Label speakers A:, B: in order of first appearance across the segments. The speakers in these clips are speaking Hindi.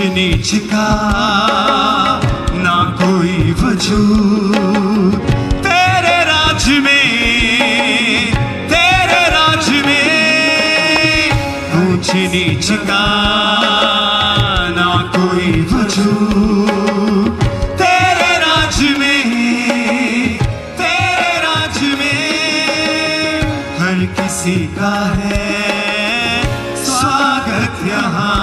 A: नीच का ना कोई वजूद तेरे राज में, तेरे राज में। ऊंच नीच का ना कोई वजूद तेरे राज में, तेरे राज में। हर किसी का है स्वागत यहाँ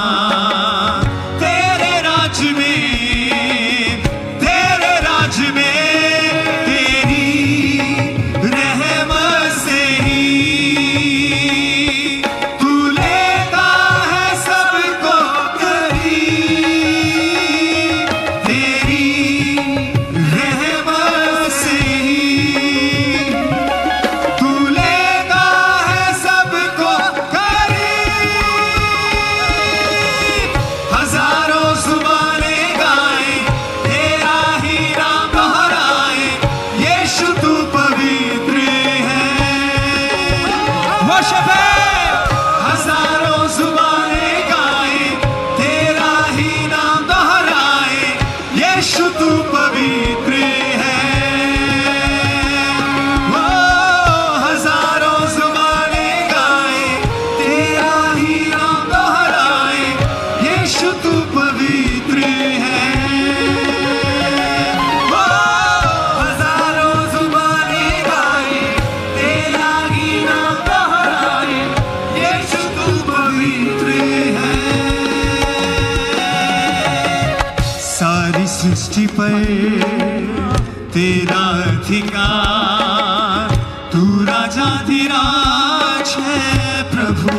A: सृष्टि पर तेरा अधिकार, तू राजाधिराज है प्रभु।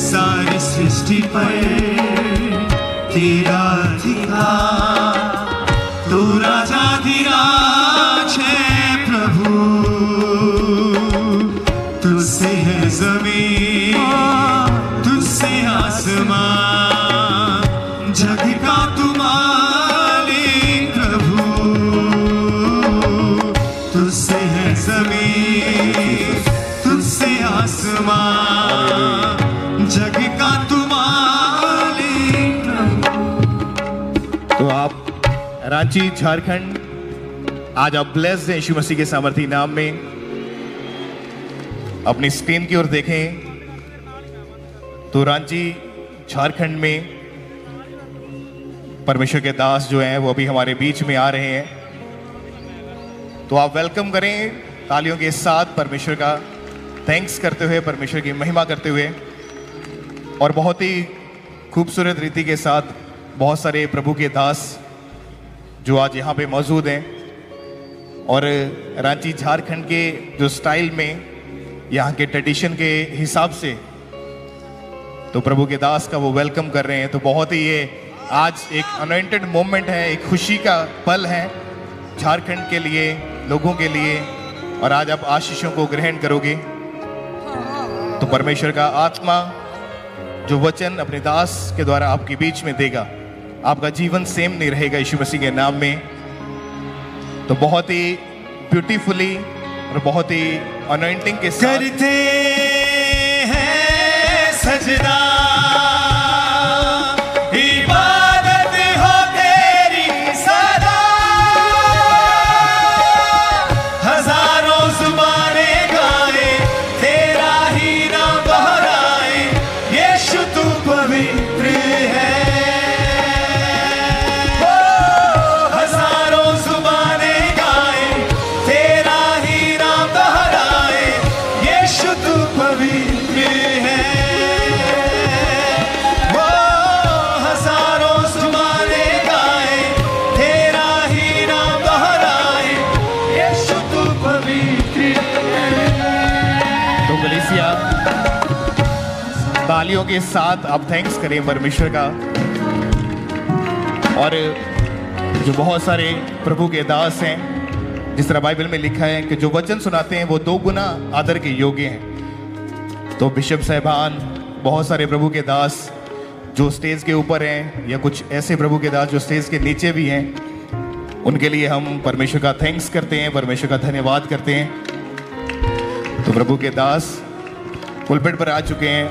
A: सारी सृष्टि पर तेरा अधिकार, तू राजाधिराज है प्रभु। तुझसे है जमीन, तुझसे आसमान, जग का तू मालिक प्रभु। तुझसे है जमीन, तुझसे आसमान, जग का तू मालिक प्रभु।
B: तो आप रांची झारखंड, आज आप ब्लेस्ड हैं यीशु मसीह के सामर्थी नाम में। अपनी स्क्रीन की ओर देखें तो रांची झारखंड में परमेश्वर के दास जो हैं वो अभी हमारे बीच में आ रहे हैं। तो आप वेलकम करें तालियों के साथ, परमेश्वर का थैंक्स करते हुए, परमेश्वर की महिमा करते हुए। और बहुत ही खूबसूरत रीति के साथ बहुत सारे प्रभु के दास जो आज यहाँ पे मौजूद हैं और रांची झारखंड के जो स्टाइल में, यहाँ के ट्रेडिशन के हिसाब से तो प्रभु के दास का वो वेलकम कर रहे हैं। तो बहुत ही ये आज एक अनॉइंटेड मोमेंट है, एक खुशी का पल है झारखंड के लिए, लोगों के लिए। और आज आप आशीषों को ग्रहण करोगे तो परमेश्वर का आत्मा जो वचन अपने दास के द्वारा आपके बीच में देगा, आपका जीवन सेम नहीं रहेगा यीशु मसीह के नाम में। तो बहुत ही ब्यूटीफुली और बहुत ही अनॉइंटिंग के साथ
A: करते हैं सजदा, इबादत हो तेरी सदा। हजारों जुबानें गाए, तेरा ही नाम दोहराए, यीशु तू पवित्र है। हजारों जुबानें गाए, तेरा ही नाम दोहराए, यीशु तू पवित्र है। हजारों जुबानें गाए, तेरा ही नाम दोहराए, यीशु तू पवित्र है।
B: तो कलीसिया तालियों के साथ आप थैंक्स करें परमेश्वर का। और जो बहुत सारे प्रभु के दास हैं, जिस तरह बाइबल में लिखा है कि जो वचन सुनाते हैं वो 2 गुना आदर के योग्य हैं। तो बिशप साहिबान, बहुत सारे प्रभु के दास जो स्टेज के ऊपर हैं, या कुछ ऐसे प्रभु के दास जो स्टेज के नीचे भी हैं, उनके लिए हम परमेश्वर का थैंक्स करते हैं, परमेश्वर का धन्यवाद करते हैं। तो प्रभु के दास पुलपिट पर आ चुके हैं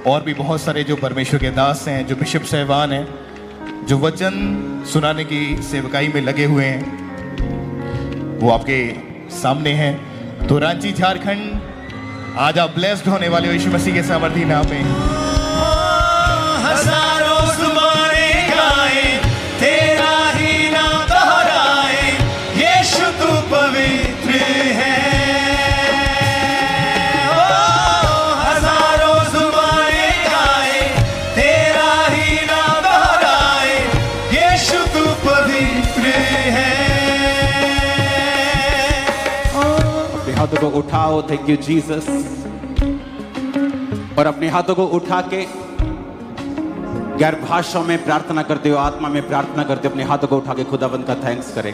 B: और भी बहुत सारे जो परमेश्वर के दास हैं, जो बिशप साहिबान हैं, जो वचन सुनाने की सेवकाई में लगे हुए हैं, वो आपके सामने हैं। तो रांची झारखंड, आज आप ब्लेस्ड होने वाले हो यीशु मसीह के सामर्थी नाम में।
A: हजारों जुबानें गाए, तेरा ही नाम दोहराए, यीशु तू पवित्र है। हजारों जुबानें गाए, तेरा ही नाम दोहराए, यीशु तू पवित्र है।
C: अपने हाथों को उठाओ, थैंक यू जीसस। और अपने हाथों को उठा के गैर भाषाओं में प्रार्थना करते हो, आत्मा में प्रार्थना करते हो, अपने हाथों को उठा के खुदावंद का थैंक्स करें।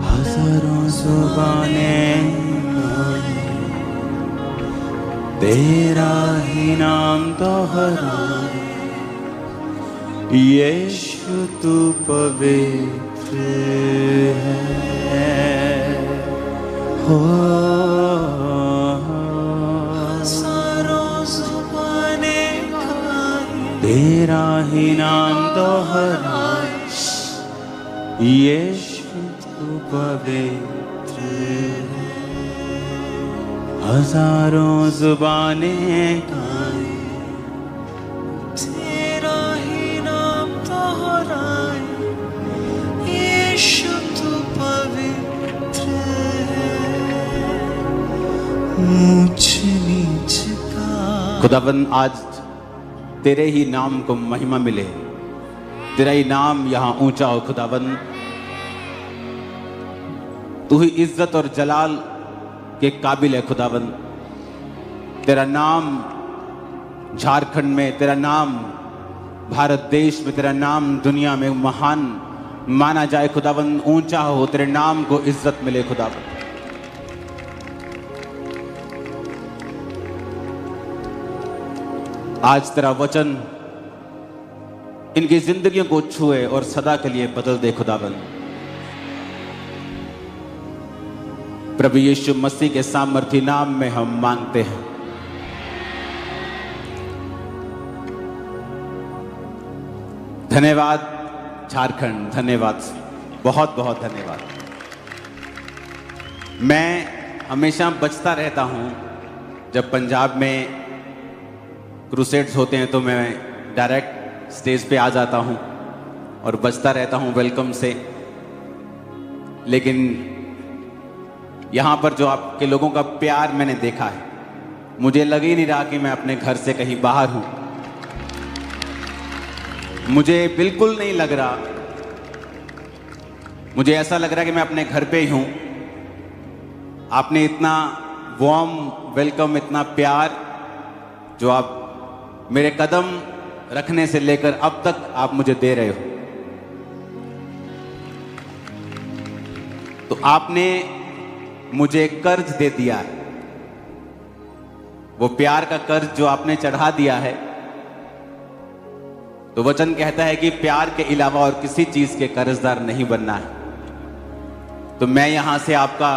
C: हजारों जुबानें तेरा ही नाम दोहराए, यीशु तू पवित्र है। हो तेरा ही नाम दोहराए, यीशु तू पवित्र है। हजारों जुबानें गाएं,
A: तेरा ही नाम दोहराए, यीशु तू पवित्र है। ऊंच नीच का
C: खुदावन आज तेरे ही नाम को महिमा मिले, तेरा ही नाम यहां ऊंचा हो खुदावन। तू ही इज्जत और जलाल के काबिल है खुदावन। तेरा नाम झारखंड में, तेरा नाम भारत देश में, तेरा नाम दुनिया में महान माना जाए खुदावन, ऊंचा हो, तेरे नाम को इज्जत मिले खुदावन। आज तेरा वचन इनकी जिंदगियों को छुए और सदा के लिए बदल दे खुदावन। प्रभु यीशु मसीह के सामर्थी नाम में हम मांगते हैं, धन्यवाद झारखंड, धन्यवाद, बहुत बहुत धन्यवाद। मैं हमेशा बचता रहता हूं, जब पंजाब में क्रूसेड्स होते हैं तो मैं डायरेक्ट स्टेज पे आ जाता हूं और बचता रहता हूं वेलकम से। लेकिन यहां पर जो आपके लोगों का प्यार मैंने देखा है, मुझे लग ही नहीं रहा कि मैं अपने घर से कहीं बाहर हूं। मुझे बिल्कुल नहीं लग रहा, मुझे ऐसा लग रहा है कि मैं अपने घर पे ही हूं। आपने इतना वार्म वेलकम, इतना प्यार जो आप मेरे कदम रखने से लेकर अब तक आप मुझे दे रहे हो, तो आपने मुझे कर्ज दे दिया है। वो प्यार का कर्ज जो आपने चढ़ा दिया है, तो वचन कहता है कि प्यार के अलावा और किसी चीज के कर्जदार नहीं बनना है। तो मैं यहां से आपका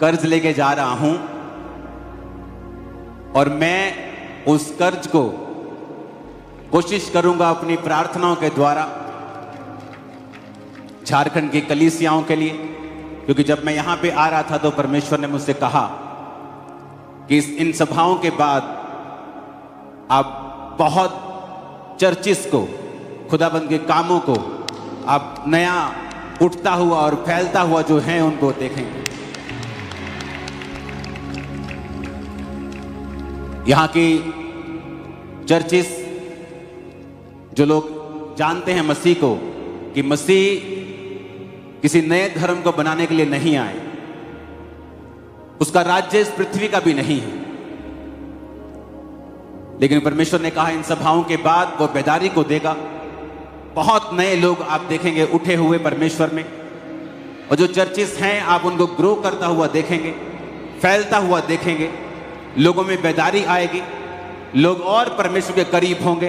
C: कर्ज लेके जा रहा हूं और मैं उस कर्ज को कोशिश करूंगा अपनी प्रार्थनाओं के द्वारा झारखंड की कलीसियाओं के लिए, क्योंकि जब मैं यहां पे आ रहा था तो परमेश्वर ने मुझसे कहा कि इन सभाओं के बाद आप बहुत चर्चिस को, खुदाबंद के कामों को आप नया उठता हुआ और फैलता हुआ जो है उनको देखेंगे। यहां की चर्चिस, जो लोग जानते हैं मसीह को, कि मसीह किसी नए धर्म को बनाने के लिए नहीं आए, उसका राज्य इस पृथ्वी का भी नहीं है, लेकिन परमेश्वर ने कहा इन सभाओं के बाद वो बेदारी को देगा। बहुत नए लोग आप देखेंगे उठे हुए परमेश्वर में, और जो चर्चिस हैं आप उनको ग्रो करता हुआ देखेंगे, फैलता हुआ देखेंगे, लोगों में बेदारी आएगी, लोग और परमेश्वर के करीब होंगे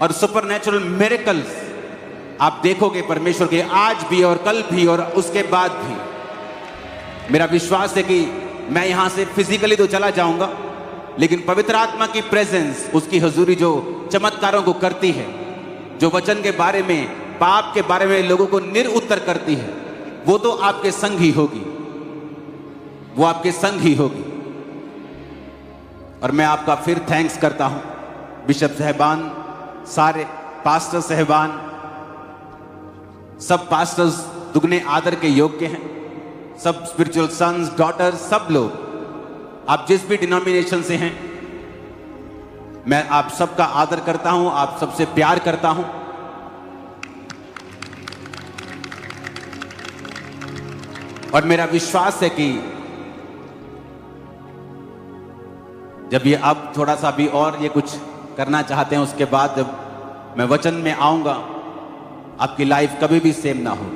C: और सुपरनैचुरल मिरेकल्स आप देखोगे परमेश्वर के आज भी और कल भी और उसके बाद भी। मेरा विश्वास है कि मैं यहां से फिजिकली तो चला जाऊंगा, लेकिन पवित्र आत्मा की प्रेजेंस, उसकी हुजूरी जो चमत्कारों को करती है, जो वचन के बारे में, पाप के बारे में लोगों को निरुत्तर करती है, वो तो आपके संग ही होगी, वो आपके संग ही होगी। और मैं आपका फिर थैंक्स करता हूं, बिशप साहबान, सारे पास्टर साहबान, सब पास्टर्स दुगने आदर के योग्य हैं, सब स्पिरिचुअल सन्स, डॉटर्स, सब लोग, आप जिस भी डिनोमिनेशन से हैं, मैं आप सबका आदर करता हूं, आप सबसे प्यार करता हूं। और मेरा विश्वास है कि जब ये अब थोड़ा सा भी और ये कुछ करना चाहते हैं, उसके बाद जब मैं वचन में आऊंगा, आपकी लाइफ कभी भी सेम ना हो।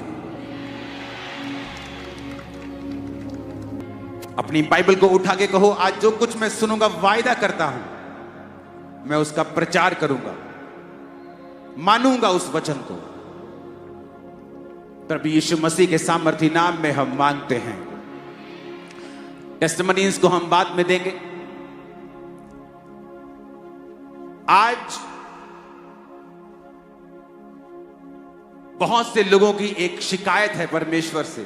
C: अपनी बाइबल को उठा के कहो, आज जो कुछ मैं सुनूंगा, वायदा करता हूं मैं उसका प्रचार करूंगा, मानूंगा उस वचन को। प्रभु यीशु मसीह के सामर्थी नाम में हम मांगते हैं। टेस्टिमनीज को हम बाद में देंगे। आज बहुत से लोगों की एक शिकायत है परमेश्वर से,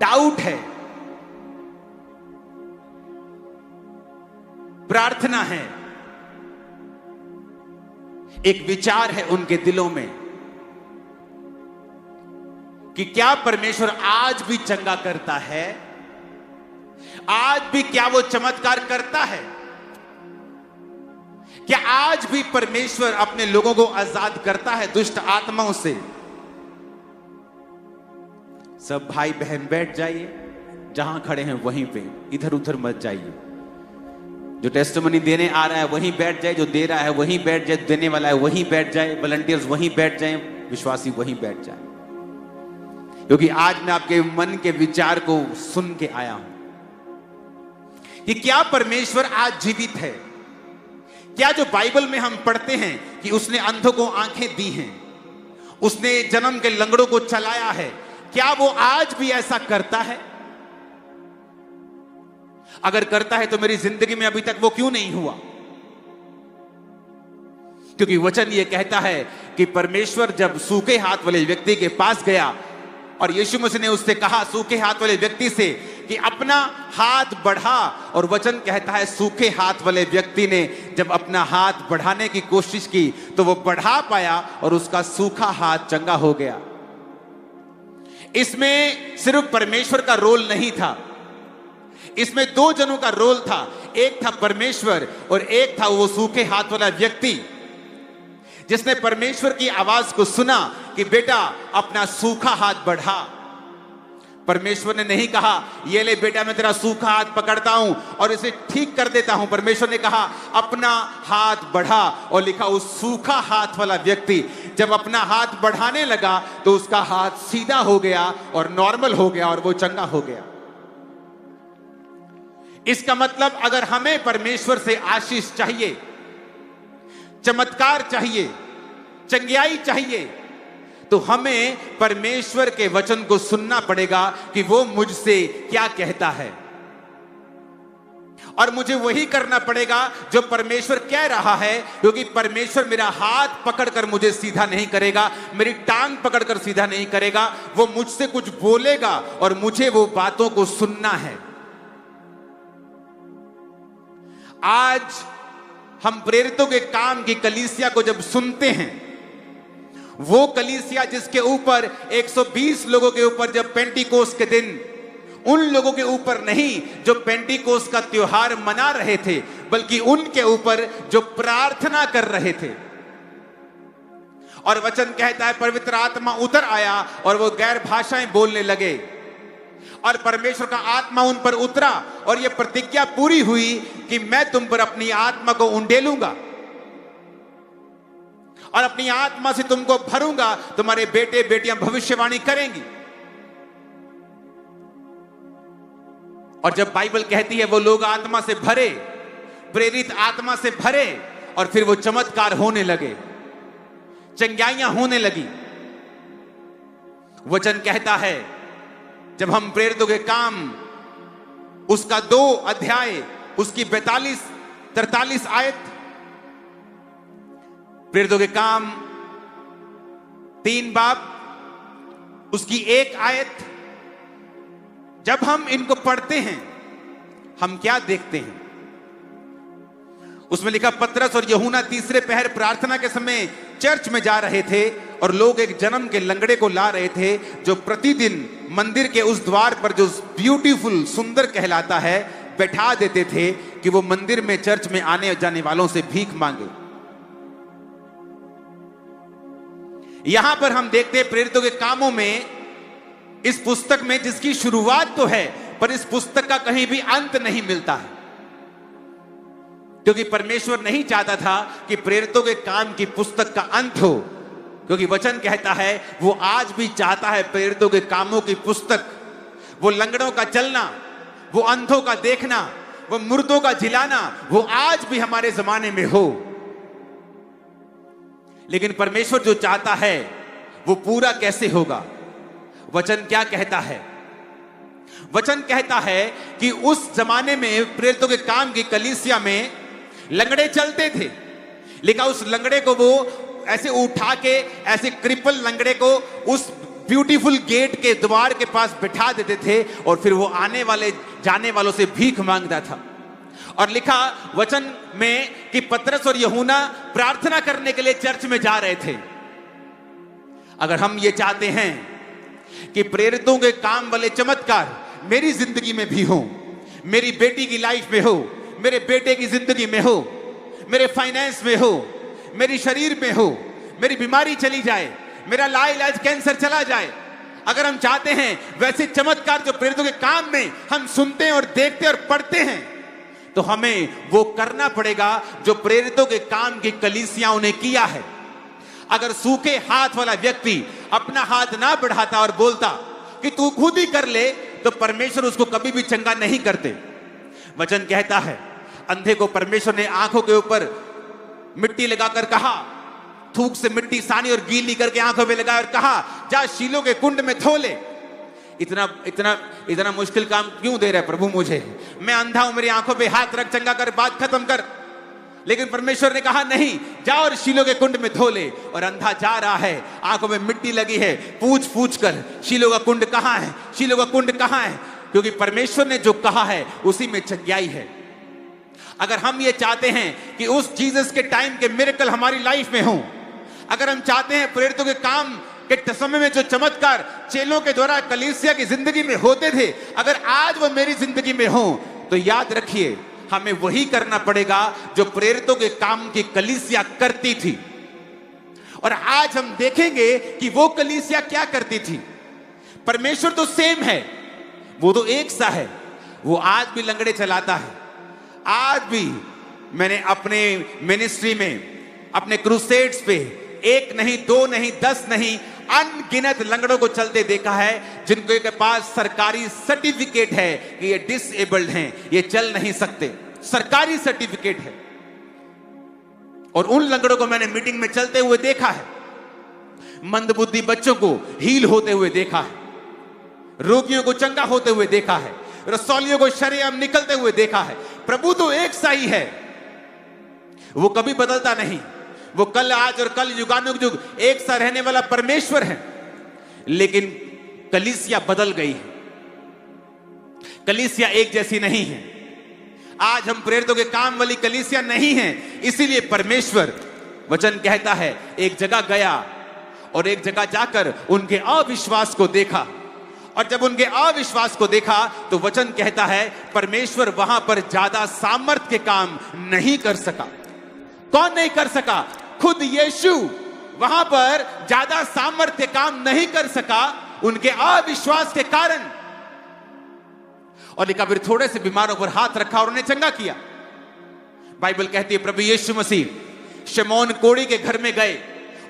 C: डाउट है, प्रार्थना है, एक विचार है उनके दिलों में कि क्या परमेश्वर आज भी चंगा करता है, आज भी क्या वो चमत्कार करता है, क्या आज भी परमेश्वर अपने लोगों को आजाद करता है दुष्ट आत्माओं से। सब भाई बहन बैठ जाइए, जहां खड़े हैं वहीं पे, इधर उधर मत जाइए। जो टेस्टिमनी देने आ रहा है वहीं बैठ जाए, जो दे रहा है वहीं बैठ जाए, देने वाला है वहीं बैठ जाए, वॉलंटियर्स वहीं बैठ जाए, विश्वासी वहीं बैठ जाए, क्योंकि आज मैं आपके मन के विचार को सुन के आया हूं कि क्या परमेश्वर आज जीवित है। क्या जो बाइबल में हम पढ़ते हैं कि उसने अंधों को आंखें दी हैं, उसने जन्म के लंगड़ों को चलाया है, क्या वो आज भी ऐसा करता है? अगर करता है तो मेरी जिंदगी में अभी तक वो क्यों नहीं हुआ? क्योंकि वचन ये कहता है कि परमेश्वर जब सूखे हाथ वाले व्यक्ति के पास गया और यीशु मसीह ने उससे कहा, सूखे हाथ वाले व्यक्ति से, कि अपना हाथ बढ़ा, और वचन कहता है सूखे हाथ वाले व्यक्ति ने जब अपना हाथ बढ़ाने की कोशिश की तो वो बढ़ा पाया और उसका सूखा हाथ चंगा हो गया। इसमें सिर्फ परमेश्वर का रोल नहीं था, इसमें दो जनों का रोल था। एक था परमेश्वर और एक था वो सूखे हाथ वाला व्यक्ति, जिसने परमेश्वर की आवाज को सुना कि बेटा अपना सूखा हाथ बढ़ा। परमेश्वर ने नहीं कहा, ये ले बेटा मैं तेरा सूखा हाथ पकड़ता हूं और इसे ठीक कर देता हूं। परमेश्वर ने कहा अपना हाथ बढ़ा, और लिखा उस सूखा हाथ वाला व्यक्ति जब अपना हाथ बढ़ाने लगा तो उसका हाथ सीधा हो गया और नॉर्मल हो गया और वो चंगा हो गया। इसका मतलब अगर हमें परमेश्वर से आशीष चाहिए, चमत्कार चाहिए, चंगियाई चाहिए, तो हमें परमेश्वर के वचन को सुनना पड़ेगा कि वो मुझसे क्या कहता है, और मुझे वही करना पड़ेगा जो परमेश्वर कह रहा है। क्योंकि परमेश्वर मेरा हाथ पकड़कर मुझे सीधा नहीं करेगा, मेरी टांग पकड़कर सीधा नहीं करेगा, वो मुझसे कुछ बोलेगा और मुझे वो बातों को सुनना है। आज हम प्रेरितों के काम की कलीसिया को जब सुनते हैं, वो कलीसिया जिसके ऊपर 120 लोगों के ऊपर जब पेंटिकोस के दिन, उन लोगों के ऊपर नहीं जो पेंटिकोस का त्योहार मना रहे थे, बल्कि उनके ऊपर जो प्रार्थना कर रहे थे। और वचन कहता है पवित्र आत्मा उतर आया और वो गैर भाषाएं बोलने लगे, और परमेश्वर का आत्मा उन पर उतरा, और ये प्रतिज्ञा पूरी हुई कि मैं तुम पर अपनी आत्मा को उंडेलूंगा और अपनी आत्मा से तुमको भरूंगा, तुम्हारे बेटे बेटियां भविष्यवाणी करेंगी। और जब बाइबल कहती है वो लोग आत्मा से भरे, प्रेरित आत्मा से भरे, और फिर वो चमत्कार होने लगे, चंगाइयां होने लगी। वचन कहता है, जब हम प्रेरितों के काम उसका 2 अध्याय उसकी 42-43 आयत, प्रेरितों के काम 3 बाब उसकी 1 आयत, जब हम इनको पढ़ते हैं हम क्या देखते हैं? उसमें लिखा, पतरस और यूहन्ना तीसरे पहर प्रार्थना के समय चर्च में जा रहे थे और लोग एक जन्म के लंगड़े को ला रहे थे, जो प्रतिदिन मंदिर के उस द्वार पर, जो ब्यूटीफुल सुंदर कहलाता है, बैठा देते थे कि वो मंदिर में चर्च में आने जाने वालों से भीख मांगे। यहां पर हम देखते हैं प्रेरितों के कामों में, इस पुस्तक में जिसकी शुरुआत तो है, पर इस पुस्तक का कहीं भी अंत नहीं मिलता है, क्योंकि परमेश्वर नहीं चाहता था कि प्रेरितों के काम की पुस्तक का अंत हो, क्योंकि वचन कहता है वो आज भी चाहता है प्रेरितों के कामों की पुस्तक, वो लंगड़ों का चलना, वो अंधों का देखना, वो मुर्दों का जिलाना, वो आज भी हमारे जमाने में हो। लेकिन परमेश्वर जो चाहता है वो पूरा कैसे होगा? वचन क्या कहता है? वचन कहता है कि उस जमाने में प्रेरितों के काम की कलीसिया में लंगड़े चलते थे, लेकिन उस लंगड़े को वो ऐसे उठा के, ऐसे क्रिपल लंगड़े को उस ब्यूटीफुल गेट के द्वार के पास बिठा देते थे और फिर वो आने वाले जाने वालों से भीख मांगता था। और लिखा वचन में कि पतरस और यूहन्ना प्रार्थना करने के लिए चर्च में जा रहे थे। अगर हम ये चाहते हैं कि प्रेरितों के काम वाले चमत्कार मेरी जिंदगी में भी हो, मेरी बेटी की लाइफ में हो, मेरे बेटे की जिंदगी में हो, मेरे फाइनेंस में हो, मेरी शरीर में हो, मेरी बीमारी चली जाए, मेरा लाइलाज कैंसर चला जाए, अगर हम चाहते हैं वैसे चमत्कार जो प्रेरितों के काम में हम सुनते हैं और देखते हैं और पढ़ते हैं, तो हमें वो करना पड़ेगा जो प्रेरितों के काम की कलीसियाओं ने किया है। अगर सूखे हाथ वाला व्यक्ति अपना हाथ ना बढ़ाता और बोलता कि तू खुद ही कर ले, तो परमेश्वर उसको कभी भी चंगा नहीं करते। वचन कहता है, अंधे को परमेश्वर ने आंखों के ऊपर मिट्टी लगाकर कहा, थूक से मिट्टी सानी और गीली करके आंखों में लगाया और कहा, जा शीलो के कुंड में धो ले। इतना इतना इतना मुश्किल काम क्यों दे रहा है प्रभु मुझे? मैं अंधा हूं, मेरी आंखों पे हाथ रख, चंगा कर, बात खत्म कर। लेकिन परमेश्वर ने कहा नहीं, जा और शीलो के कुंड में धो ले। और अंधा जा रहा है, आंखों में मिट्टी लगी है, पूछ पूछ कर शीलो का कुंड कहां है, शीलो का कुंड कहां है, क्योंकि परमेश्वर ने जो कहा है उसी में चंगाई है। अगर हम ये चाहते हैं कि उस जीसस के टाइम के मिरेकल हमारी लाइफ में हो, अगर हम चाहते हैं प्रेरितों के काम के समय में जो चमत्कार चेलों के द्वारा कलीसिया की जिंदगी में होते थे, अगर आज वो मेरी जिंदगी में हो, तो याद रखिए हमें वही करना पड़ेगा जो प्रेरितों के काम की कलीसिया करती थी। और आज हम देखेंगे कि वो कलीसिया क्या करती थी। परमेश्वर तो सेम है, वो तो एक सा है, वो आज भी लंगड़े चलाता है। आज भी मैंने अपने मिनिस्ट्री में, अपने क्रूसेड्स पे 1 नहीं, 2 नहीं, 10 नहीं, अनगिनत लंगड़ों को चलते देखा है जिनके के पास सरकारी सर्टिफिकेट है कि ये डिसेबल्ड हैं, ये चल नहीं सकते, सरकारी सर्टिफिकेट है। और उन लंगड़ों को मैंने मीटिंग में चलते हुए देखा है, मंदबुद्धि बच्चों को हील होते हुए देखा है, रोगियों को चंगा होते हुए देखा है, रसौलियों को शरेआम निकलते हुए देखा है। प्रभु तो एक सा ही है, वो कभी बदलता नहीं, वो कल आज और कल युगानुयुग एक सा रहने वाला परमेश्वर है। लेकिन कलीसिया बदल गई है, कलीसिया एक जैसी नहीं है। आज हम प्रेरितों के काम वाली कलीसिया नहीं है, इसीलिए परमेश्वर वचन कहता है एक जगह गया और एक जगह जाकर उनके अविश्वास को देखा, और जब उनके अविश्वास को देखा तो वचन कहता है परमेश्वर वहां पर ज्यादा सामर्थ के काम नहीं कर सका। कौन नहीं कर सका? खुद यीशु वहां पर ज्यादा सामर्थ्य काम नहीं कर सका उनके अविश्वास के कारण। और लिखा फिर थोड़े से बीमारों पर हाथ रखा और उन्हें चंगा किया। बाइबल कहती है प्रभु यीशु मसीह शमौन कोढ़ी के घर में गए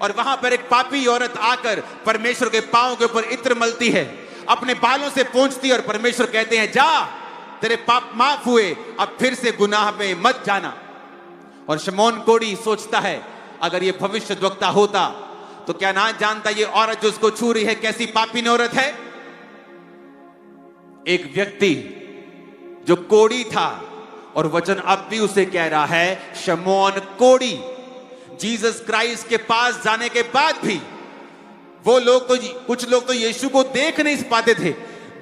C: और वहां पर एक पापी औरत आकर परमेश्वर के पांव के ऊपर इत्र मलती है, अपने बालों से पोंछती है और परमेश्वर कहते हैं जा, तेरे पाप माफ हुए, अब फिर से गुनाह में मत जाना। और शमौन कोढ़ी सोचता है अगर ये भविष्यद्वक्ता होता तो क्या ना जानता ये औरत जो उसको छू रही है कैसी पापी औरत है? एक व्यक्ति जो कोढ़ी था, और वचन अब भी उसे कह रहा है शमौन कोढ़ी। जीसस क्राइस्ट के पास जाने के बाद भी वो लोग तो, कुछ लोग तो यीशु को देख नहीं पाते थे,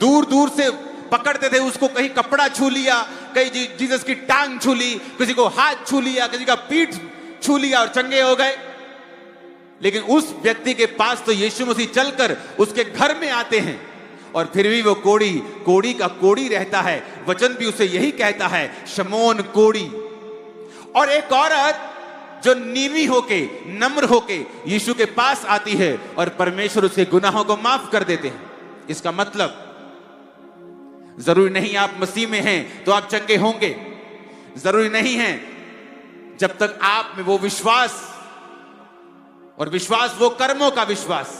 C: दूर दूर से पकड़ते थे उसको, कहीं कपड़ा छू लिया, कहीं जीसस की टांग छू ली, किसी को हाथ छू लिया, किसी का पीठ छू लिया और चंगे हो गए। लेकिन उस व्यक्ति के पास तो यीशु मसीह चलकर उसके घर में आते हैं, और फिर भी वो कोढ़ी का कोढ़ी रहता है। वचन भी उसे यही कहता है, शमौन कोढ़ी। और एक औरत जो नीवी होके, नम्र होके यीशु के पास आती है और परमेश्वर उसके गुनाहों को माफ कर देते हैं। इसका मतलब जरूरी नहीं आप मसीह में हैं तो आप चंगे होंगे, जरूरी नहीं है जब तक आप में वो विश्वास, और विश्वास वो कर्मों का विश्वास।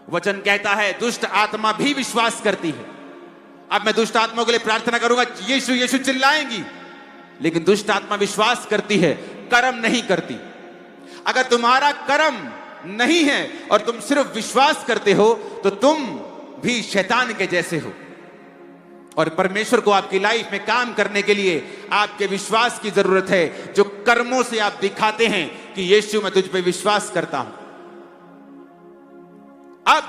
C: वचन कहता है दुष्ट आत्मा भी विश्वास करती है। अब मैं दुष्ट आत्मा के लिए प्रार्थना करूंगा, यीशु यीशु चिल्लाएंगी, लेकिन दुष्ट आत्मा विश्वास करती है, कर्म नहीं करती। अगर तुम्हारा कर्म नहीं है और तुम सिर्फ विश्वास करते हो तो तुम भी शैतान के जैसे हो। और परमेश्वर को आपकी लाइफ में काम करने के लिए आपके विश्वास की जरूरत है, जो कर्मों से आप दिखाते हैं कि यीशु मैं तुझ पे विश्वास करता हूं। अब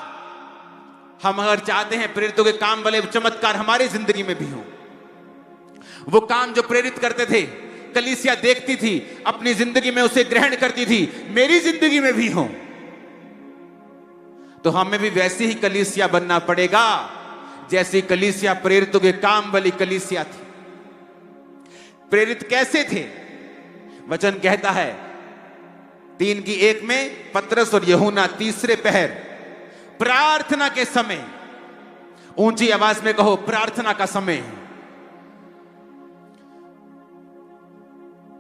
C: हम अगर चाहते हैं प्रेरितों के काम वाले चमत्कार हमारी जिंदगी में भी हो, वो काम जो प्रेरित करते थे, कलीसिया देखती थी, अपनी जिंदगी में उसे ग्रहण करती थी, मेरी जिंदगी में भी हो, तो हमें भी वैसी ही कलीसिया बनना पड़ेगा जैसी कलीसिया प्रेरितों के काम वाली कलीसिया थी। प्रेरित कैसे थे? वचन कहता है 3:1 में, पतरस और यूहन्ना तीसरे पहर प्रार्थना के समय, ऊंची आवाज में कहो प्रार्थना का समय।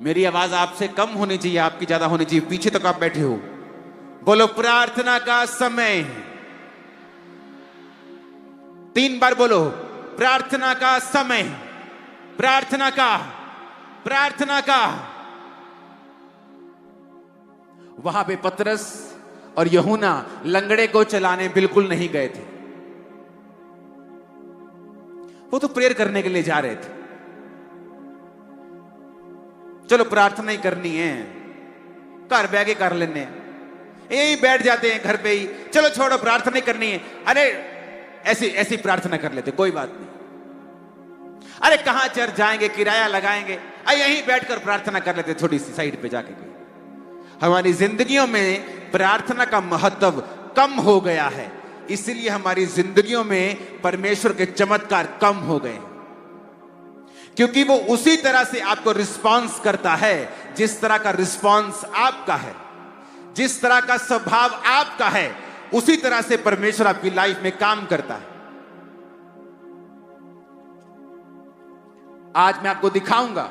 C: मेरी आवाज आपसे कम होनी चाहिए, आपकी ज्यादा होनी चाहिए, पीछे तक आप बैठे हो, बोलो प्रार्थना का समय। 3 बार बोलो प्रार्थना का समय, प्रार्थना का, प्रार्थना का। वहां पे पतरस और यूहन्ना लंगड़े को चलाने बिल्कुल नहीं गए थे, वो तो प्रेयर करने के लिए जा रहे थे। चलो प्रार्थना ही करनी है, घर बैठ के कर लेने, यही बैठ जाते हैं घर पे ही, चलो छोड़ो प्रार्थना ही करनी है, अरे ऐसी ऐसी प्रार्थना कर लेते, कोई बात नहीं, अरे कहां चर्च जाएंगे, किराया लगाएंगे, यहीं बैठकर प्रार्थना कर लेते, थोड़ी सी साइड पे जाके। हमारी जिंदगियों में प्रार्थना का महत्व कम हो गया है, इसलिए हमारी जिंदगियों में परमेश्वर के चमत्कार कम हो गए, क्योंकि वो उसी तरह से आपको रिस्पॉन्स करता है जिस तरह का रिस्पॉन्स आपका है, जिस तरह का स्वभाव आपका है, उसी तरह से परमेश्वर आपकी लाइफ में काम करता है। आज मैं आपको दिखाऊंगा,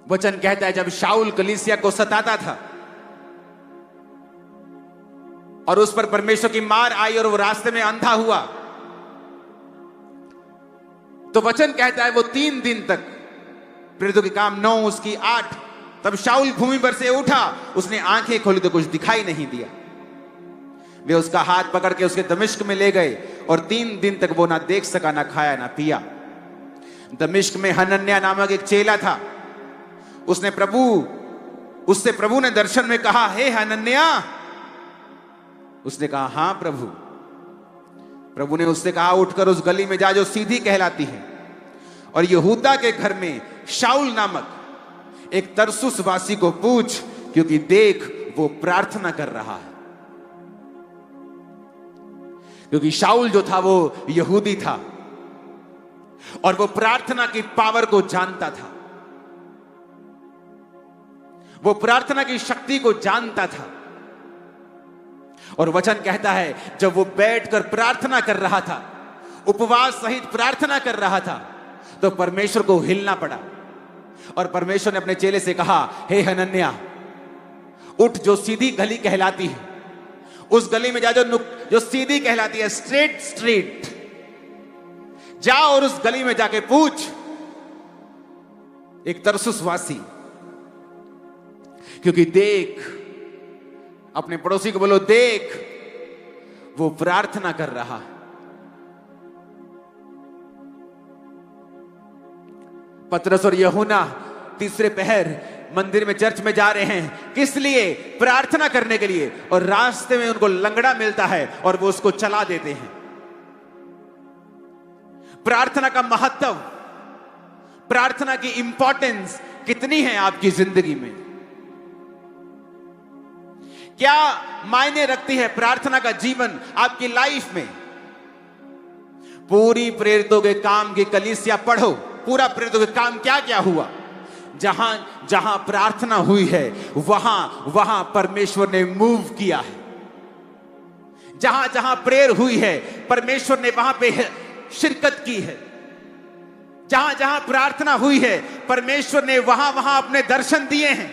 C: वचन कहता है जब शाऊल कलीसिया को सताता था और उस पर परमेश्वर की मार आई और वो रास्ते में अंधा हुआ, तो वचन कहता है वो 3 दिन तक, प्रेरितों के काम 9 उसकी 8, तब शाऊल भूमि पर से उठा, उसने आंखें खोली तो कुछ दिखाई नहीं दिया। वे उसका हाथ पकड़ के उसके दमिश्क में ले गए और 3 दिन तक वो ना देख सका, ना खाया ना पिया। दमिश्क में हनन्याह नामक एक चेला था, उससे प्रभु ने दर्शन में कहा, हे हनन्याह। उसने कहा हाँ प्रभु। प्रभु ने उससे कहा उठकर उस गली में जा जो सीधी कहलाती है, और यहूदा के घर में शाऊल नामक एक तरसुस वासी को पूछ, क्योंकि देख वो प्रार्थना कर रहा है। क्योंकि शाऊल जो था वो यहूदी था और वो प्रार्थना की पावर को जानता था, वो प्रार्थना की शक्ति को जानता था। और वचन कहता है जब वो बैठकर प्रार्थना कर रहा था, उपवास सहित प्रार्थना कर रहा था, तो परमेश्वर को हिलना पड़ा और परमेश्वर ने अपने चेले से कहा, हे हनन्याह उठ, जो सीधी गली कहलाती है उस गली में जा जो सीधी कहलाती है, स्ट्रीट जाओ और उस गली में जाके पूछ, एक तरसुस वासी क्योंकि देख, अपने पड़ोसी को बोलो, देख वो प्रार्थना कर रहा है। पतरस और यूहन्ना तीसरे पहर मंदिर में, चर्च में जा रहे हैं। किस लिए? प्रार्थना करने के लिए। और रास्ते में उनको लंगड़ा मिलता है और वो उसको चला देते हैं। प्रार्थना का महत्व, प्रार्थना की इंपॉर्टेंस कितनी है आपकी जिंदगी में? क्या मायने रखती है प्रार्थना का जीवन आपकी लाइफ में? पूरी प्रेरितों के काम की कलीसिया पढ़ो, पूरा प्रेरितों के काम क्या क्या हुआ। जहां जहां प्रार्थना हुई है वहां वहां परमेश्वर ने मूव किया है। जहां जहां प्रेयर हुई है परमेश्वर ने वहां पे शिरकत की है। जहां जहां प्रार्थना हुई है परमेश्वर ने वहां वहां अपने दर्शन दिए हैं।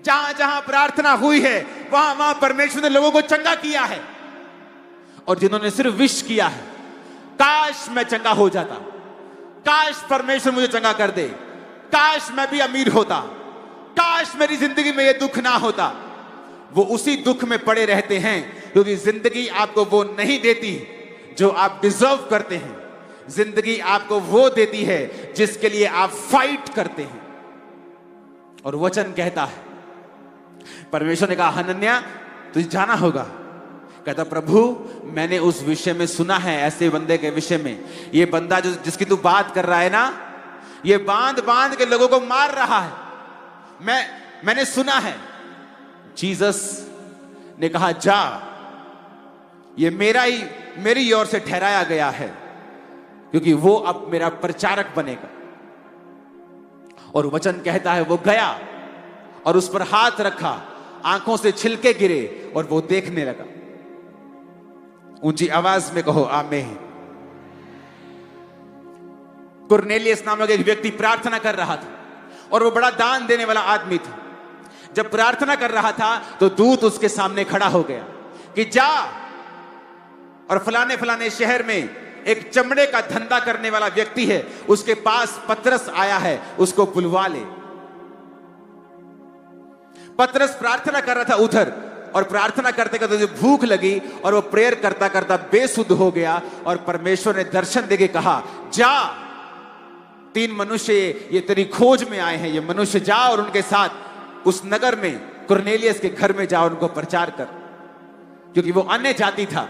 C: जहां जहां प्रार्थना हुई है वहां वहां परमेश्वर ने लोगों को चंगा किया है। और जिन्होंने सिर्फ विश किया है, काश मैं चंगा हो जाता, काश परमेश्वर मुझे चंगा कर दे, काश मैं भी अमीर होता, काश मेरी जिंदगी में यह दुख ना होता, वो उसी दुख में पड़े रहते हैं। क्योंकि जिंदगी आपको वो नहीं देती जो आप डिजर्व करते हैं। जिंदगी आपको वो देती है जिसके लिए आप फाइट करते हैं। और वचन कहता है, परमेश्वर ने कहा, हनन्या तुझे जाना होगा। कहता, प्रभु मैंने उस विषय में सुना है, ऐसे बंदे के विषय में। ये बंदा जो जिसकी तू बात कर रहा है ना, ये बांध बांध के लोगों को मार रहा है। मैंने सुना है। जीसस ने कहा, जा, ये मेरी ओर से ठहराया गया है, क्योंकि वो अब मेरा प्रचारक बनेगा। और वचन कहता है वो गया और उस पर हाथ रखा, आंखों से छिलके गिरे और वो देखने लगा। ऊंची आवाज में कहो आमीन। कुरनेलियस नामक एक व्यक्ति प्रार्थना कर रहा था और वो बड़ा दान देने वाला आदमी था। जब प्रार्थना कर रहा था तो दूत उसके सामने खड़ा हो गया कि जा और फलाने फलाने शहर में एक चमड़े का धंधा करने वाला व्यक्ति है, उसके पास पतरस आया है, उसको बुलवा ले। पतरस प्रार्थना कर रहा था उधर, और प्रार्थना करते करते जो भूख लगी और वो प्रेयर करता करता बेसुध हो गया। और परमेश्वर ने दर्शन देके कहा, जा, 3 मनुष्य ये तेरी खोज में आए हैं, ये मनुष्य जा और उनके साथ उस नगर में कुरनेलियस के घर में जा, उनको प्रचार कर। क्योंकि वो अन्य जाति था।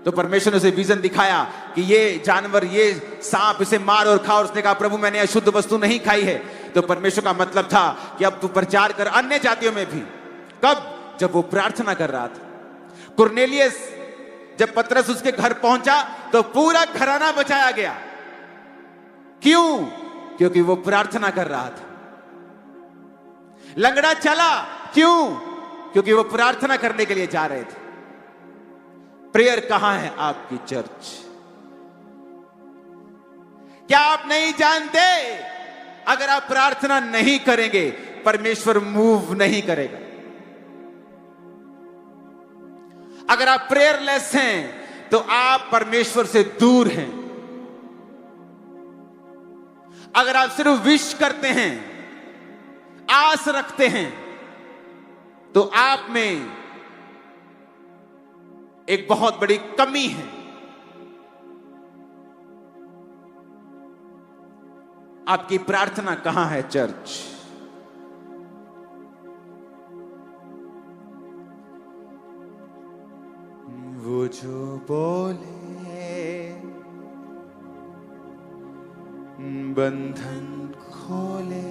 C: तो परमेश्वर ने उसे विजन दिखाया कि ये जानवर, ये सांप, इसे मार और खा। और उसने कहा, प्रभु मैंने अशुद्ध वस्तु नहीं खाई है। तो परमेश्वर का मतलब था कि अब तू प्रचार कर अन्य जातियों में भी। कब? जब वो प्रार्थना कर रहा था। कुरनेलियस जब पतरस उसके घर पहुंचा तो पूरा घराना बचाया गया। क्यों? क्योंकि वो प्रार्थना कर रहा था। लंगड़ा चला, क्यों? क्योंकि वो प्रार्थना करने के लिए जा रहे थे। प्रेयर कहां है आपकी चर्च? क्या आप नहीं जानते, अगर आप प्रार्थना नहीं करेंगे परमेश्वर मूव नहीं करेगा। अगर आप प्रेयरलेस हैं तो आप परमेश्वर से दूर हैं। अगर आप सिर्फ विश करते हैं, आस रखते हैं, तो आप में एक बहुत बड़ी कमी है। आपकी प्रार्थना कहां है चर्च? वो जो बोले बंधन खोले,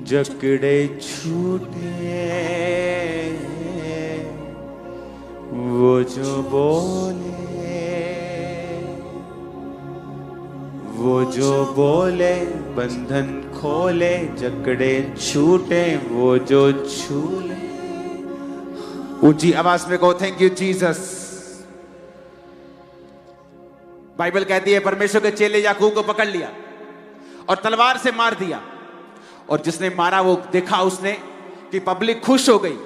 C: जकड़े छूटे, वो जो बोले, वो जो बोले बंधन खोले, जकड़े छूटे, वो जो छूले। ऊंची आवाज में कहो, थैंक यू जीसस। बाइबल कहती है परमेश्वर के चेले याकूब को पकड़ लिया और तलवार से मार दिया। और जिसने मारा वो देखा उसने कि पब्लिक खुश हो गई।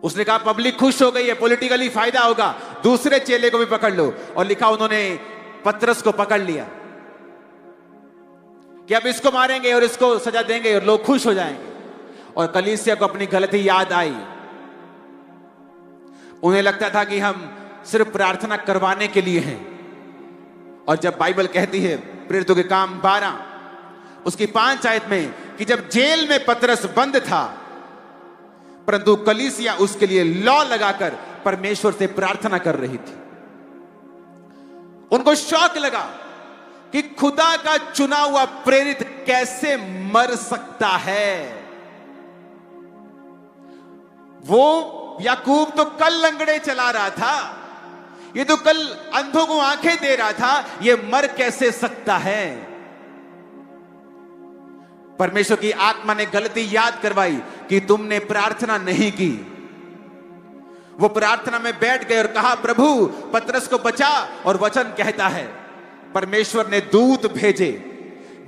C: उसने कहा पब्लिक खुश हो गई है, पॉलिटिकली फायदा होगा, दूसरे चेले को भी पकड़ लो। और लिखा उन्होंने पतरस को पकड़ लिया कि अब इसको मारेंगे और इसको सजा देंगे और लोग खुश हो जाएंगे। और कलीसिया को अपनी गलती याद आई। उन्हें लगता था कि हम सिर्फ प्रार्थना करवाने के लिए हैं। और जब बाइबल कहती है प्रेरितों के काम 12 उसकी 5 आयत में कि जब जेल में पतरस बंद था, परंतु कलीसिया उसके लिए लॉ लगाकर परमेश्वर से प्रार्थना कर रही थी। उनको शौक लगा कि खुदा का चुना हुआ प्रेरित कैसे मर सकता है। वो याकूब तो कल लंगड़े चला रहा था, ये तो कल अंधों को आंखें दे रहा था, ये मर कैसे सकता है। परमेश्वर की आत्मा ने गलती याद करवाई कि तुमने प्रार्थना नहीं की। वो प्रार्थना में बैठ गए और कहा प्रभु पतरस को बचा। और वचन कहता है परमेश्वर ने दूत भेजे।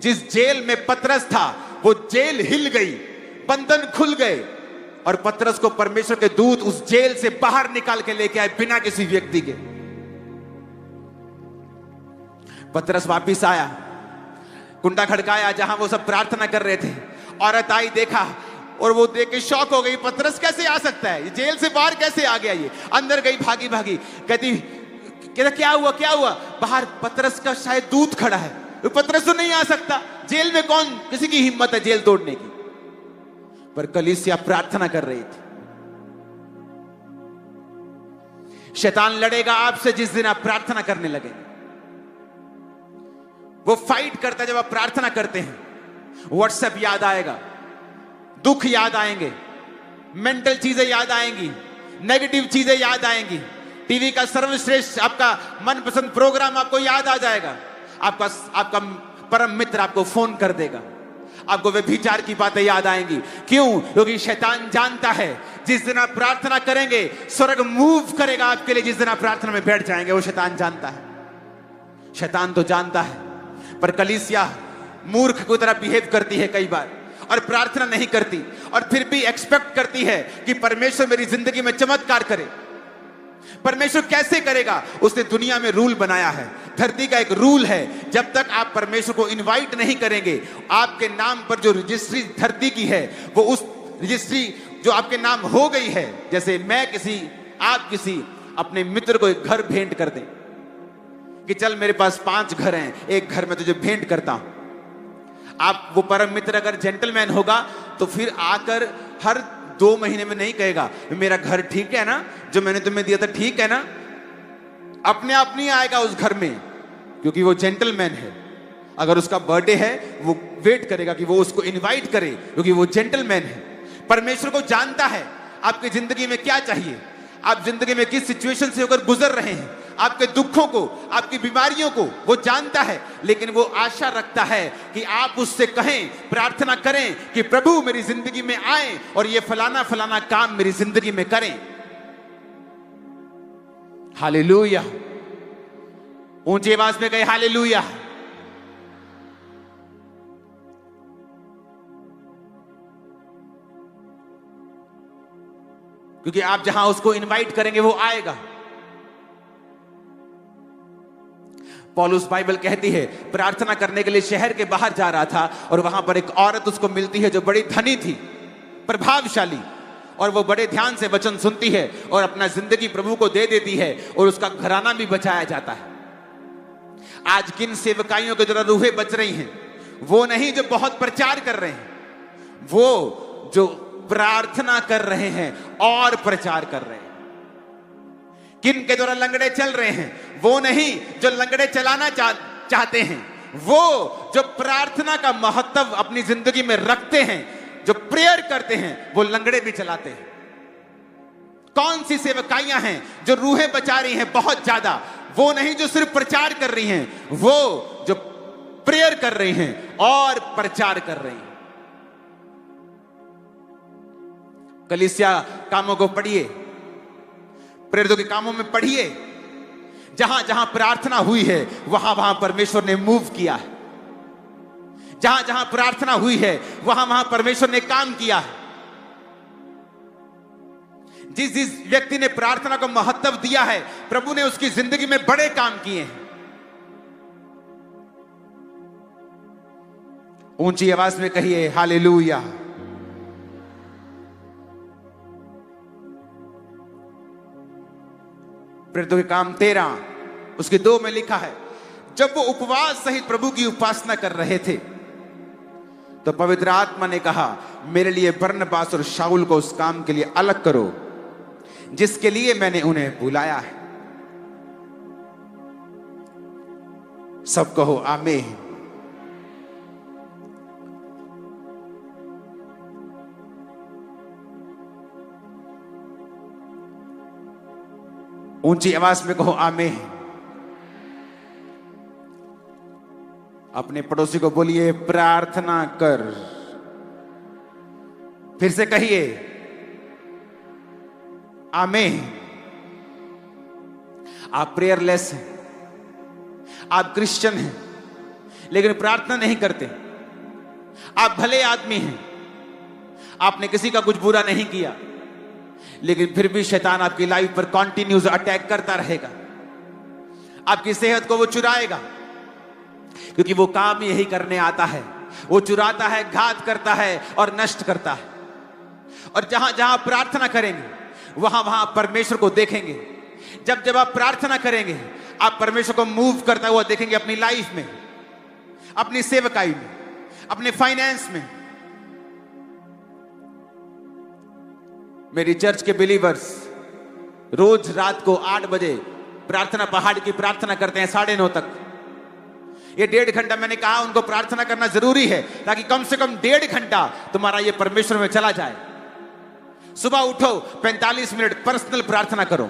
C: जिस जेल में पतरस था वो जेल हिल गई, बंधन खुल गए और पतरस को परमेश्वर के दूत उस जेल से बाहर निकाल के लेके आए बिना किसी व्यक्ति के। पतरस वापिस आया, कुंडा खड़काया जहां वो सब प्रार्थना कर रहे थे। औरत आई, देखा और वो देख के शॉक हो गई, पतरस कैसे आ सकता है, ये जेल से बाहर कैसे आ गया। ये अंदर गई भागी भागी, कहती क्या हुआ क्या हुआ। बाहर पतरस का शायद दूत खड़ा है, पतरस तो नहीं आ सकता, जेल में कौन किसी की हिम्मत है जेल तोड़ने की। पर कलीसिया प्रार्थना कर रही थी। शैतान लड़ेगा आपसे जिस दिन आप प्रार्थना करने लगेंगे। वो फाइट करता है जब आप प्रार्थना करते हैं। व्हाट्सएप याद आएगा, दुख याद आएंगे, मेंटल चीजें याद आएंगी, नेगेटिव चीजें याद आएंगी। टीवी का सर्वश्रेष्ठ आपका मनपसंद प्रोग्राम आपको याद आ जाएगा। आपका परम मित्र आपको फोन कर देगा, आपको व्यभिचार की बातें याद आएंगी। क्यों? क्योंकि शैतान जानता है जिस दिन आप प्रार्थना करेंगे स्वर्ग मूव करेगा आपके लिए। जिस दिन आप प्रार्थना में बैठ जाएंगे वो शैतान जानता है। शैतान तो जानता है, पर कलीसिया मूर्ख की तरह बिहेव करती है कई बार और प्रार्थना नहीं करती, और फिर भी एक्सपेक्ट करती है कि परमेश्वर मेरी जिंदगी में चमत्कार करे। परमेश्वर कैसे करेगा? उसने दुनिया में रूल बनाया है। धरती का एक रूल है, जब तक आप परमेश्वर को इनवाइट नहीं करेंगे, आपके नाम पर जो रजिस्ट्री धरती की है वो उस रजिस्ट्री जो आपके नाम हो गई है, जैसे आप किसी अपने मित्र को एक घर भेंट कर दें कि चल मेरे पास 5 घर हैं, एक घर में तुझे भेंट करता हूं। आप वो परम मित्र अगर जेंटलमैन होगा तो फिर आकर हर 2 महीने में नहीं कहेगा मेरा घर ठीक है ना, जो मैंने तुम्हें दिया था ठीक है ना। अपने आप नहीं आएगा उस घर में, क्योंकि वो जेंटलमैन है। अगर उसका बर्थडे है वो वेट करेगा कि वो उसको इनवाइट करे, क्योंकि वो जेंटलमैन है। परमेश्वर को जानता है आपकी जिंदगी में क्या चाहिए, आप जिंदगी में किस सिचुएशन से होकर गुजर रहे हैं, आपके दुखों को, आपकी बीमारियों को वो जानता है। लेकिन वो आशा रखता है कि आप उससे कहें, प्रार्थना करें कि प्रभु मेरी जिंदगी में आए और ये फलाना फलाना काम मेरी जिंदगी में करें। हालेलुया, ऊंची आवाज में कहे हालेलुया। क्योंकि आप जहां उसको इनवाइट करेंगे वो आएगा। पौलुस बाइबल कहती है प्रार्थना करने के लिए शहर के बाहर जा रहा था और वहां पर एक औरत उसको मिलती है जो बड़ी धनी थी, प्रभावशाली, और वो बड़े ध्यान से वचन सुनती है और अपना जिंदगी प्रभु को दे देती है और उसका घराना भी बचाया जाता है। आज किन सेवकाइयों के द्वारा रूहें बच रही हैं? वो नहीं जो बहुत प्रचार कर रहे हैं, वो जो प्रार्थना कर रहे हैं और प्रचार कर रहे हैं। किन के द्वारा लंगड़े चल रहे हैं? वो नहीं जो लंगड़े चलाना चाहते हैं, वो जो प्रार्थना का महत्व अपनी जिंदगी में रखते हैं, जो प्रेयर करते हैं, वो लंगड़े भी चलाते हैं। कौन सी सेवकाइयां हैं जो रूहें बचा रही हैं बहुत ज्यादा? वो नहीं जो सिर्फ प्रचार कर रही हैं, वो जो प्रेयर कर रही हैं और प्रचार कर रही हैं। कलीसिया कामों को पढ़िए, प्रेरितों के कामों में पढ़िए। जहां जहां प्रार्थना हुई है वहां वहां परमेश्वर ने मूव किया है। जहां जहां प्रार्थना हुई है वहां वहां परमेश्वर ने काम किया है। जिस जिस व्यक्ति ने प्रार्थना को महत्व दिया है, प्रभु ने उसकी जिंदगी में बड़े काम किए हैं। ऊंची आवाज में कहिए हालेलुया। प्रेरितों के काम 13 उसके 2 में लिखा है, जब वो उपवास सहित प्रभु की उपासना कर रहे थे तो पवित्र आत्मा ने कहा, मेरे लिए बरनबास और शाऊल को उस काम के लिए अलग करो जिसके लिए मैंने उन्हें बुलाया है। सब कहो आमीन। ऊंची आवाज में कहो आमीन। अपने पड़ोसी को बोलिए प्रार्थना कर। फिर से कहिए आमीन। आप प्रेयरलेस हैं, आप क्रिश्चियन हैं, लेकिन प्रार्थना नहीं करते। आप भले आदमी हैं, आपने किसी का कुछ बुरा नहीं किया, लेकिन फिर भी शैतान आपकी लाइफ पर कॉन्टिन्यूस अटैक करता रहेगा। आपकी सेहत को वो चुराएगा, क्योंकि वो काम यही करने आता है। वो चुराता है, घात करता है और नष्ट करता है। और जहां जहां प्रार्थना करेंगे वहां वहां परमेश्वर को देखेंगे। जब जब आप प्रार्थना करेंगे आप परमेश्वर को मूव करता हुआ देखेंगे, अपनी लाइफ में, अपनी सेवकाई में, अपने फाइनेंस में। मेरी चर्च के बिलीवर्स रोज रात को 8 बजे प्रार्थना पहाड़ की प्रार्थना करते हैं 9:30 तक। ये 1.5 घंटा मैंने कहा उनको प्रार्थना करना जरूरी है, ताकि कम से कम 1.5 घंटा तुम्हारा ये परमेश्वर में चला जाए। सुबह उठो, 45 मिनट पर्सनल प्रार्थना करो।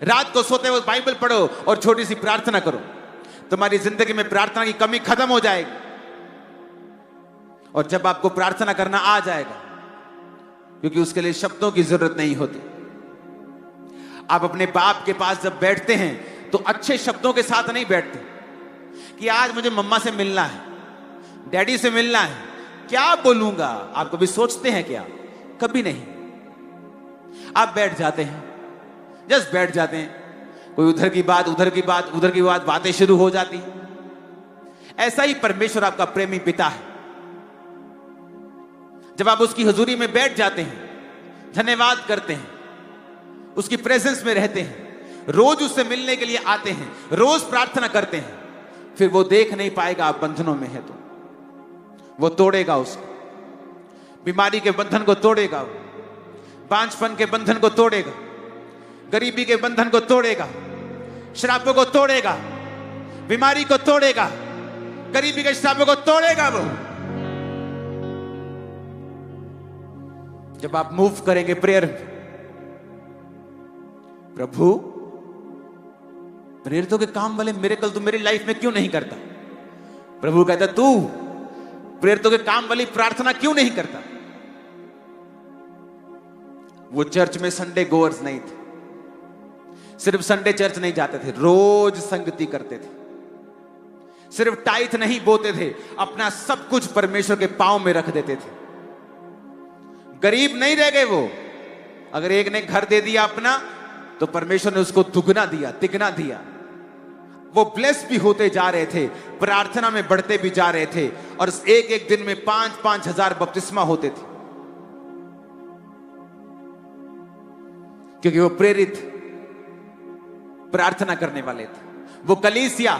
C: रात को सोते वक्त बाइबल पढ़ो और छोटी सी प्रार्थना करो। तुम्हारी जिंदगी में प्रार्थना की कमी खत्म हो जाएगी। और जब आपको प्रार्थना करना आ जाएगा, क्योंकि उसके लिए शब्दों की जरूरत नहीं होती, आप अपने बाप के पास जब बैठते हैं तो अच्छे शब्दों के साथ नहीं बैठते कि आज मुझे मम्मा से मिलना है, डैडी से मिलना है, क्या बोलूंगा। आप कभी सोचते हैं क्या? कभी नहीं। आप बैठ जाते हैं, जस्ट बैठ जाते हैं। कोई उधर की बात, उधर की बात, उधर की बात, बातें शुरू हो जाती हैं। ऐसा ही परमेश्वर आपका प्रेमी पिता है। जब आप उसकी हुजूरी में बैठ जाते हैं, धन्यवाद करते हैं, उसकी प्रेजेंस में रहते हैं, रोज उससे मिलने के लिए आते हैं, रोज प्रार्थना करते हैं, फिर वो देख नहीं पाएगा आप बंधनों में है तो वो तोड़ेगा उसको। बीमारी के बंधन को तोड़ेगा, बांझपन के बंधन को तोड़ेगा, गरीबी के बंधन को तोड़ेगा, श्रापों को तोड़ेगा, बीमारी को तोड़ेगा, गरीबी के श्रापों को तोड़ेगा वो। जब आप मूव करेंगे प्रेयर, प्रभु प्रेरितों के काम वाले मिरेकल तू मेरी लाइफ में क्यों नहीं करता? प्रभु कहता तू प्रेरितों के काम वाली प्रार्थना क्यों नहीं करता? वो चर्च में संडे गोअर्स नहीं थे, सिर्फ संडे चर्च नहीं जाते थे, रोज संगति करते थे। सिर्फ टाइथ नहीं बोते थे, अपना सब कुछ परमेश्वर के पांव में रख देते थे। गरीब नहीं रह गए वो। अगर एक ने घर दे दिया अपना, तो परमेश्वर ने उसको दुगना दिया, तिगना दिया। वो ब्लेस भी होते जा रहे थे, प्रार्थना में बढ़ते भी जा रहे थे, और एक एक दिन में 5-5 हजार बपतिस्मा होते थे, क्योंकि वो प्रेरित प्रार्थना करने वाले थे। वो कलीसिया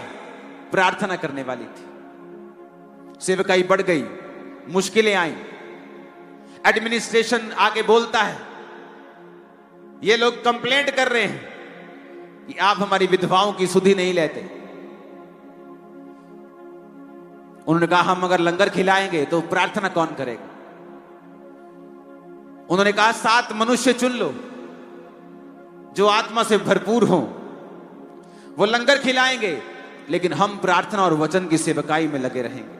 C: प्रार्थना करने वाली थी। सेवकाई बढ़ गई, मुश्किलें आई, एडमिनिस्ट्रेशन आगे बोलता है, ये लोग कंप्लेंट कर रहे हैं कि आप हमारी विधवाओं की सुधि नहीं लेते। उन्होंने कहा हम अगर लंगर खिलाएंगे तो प्रार्थना कौन करेगा? उन्होंने कहा 7 मनुष्य चुन लो जो आत्मा से भरपूर हो, वो लंगर खिलाएंगे, लेकिन हम प्रार्थना और वचन की सेवकाई में लगे रहेंगे।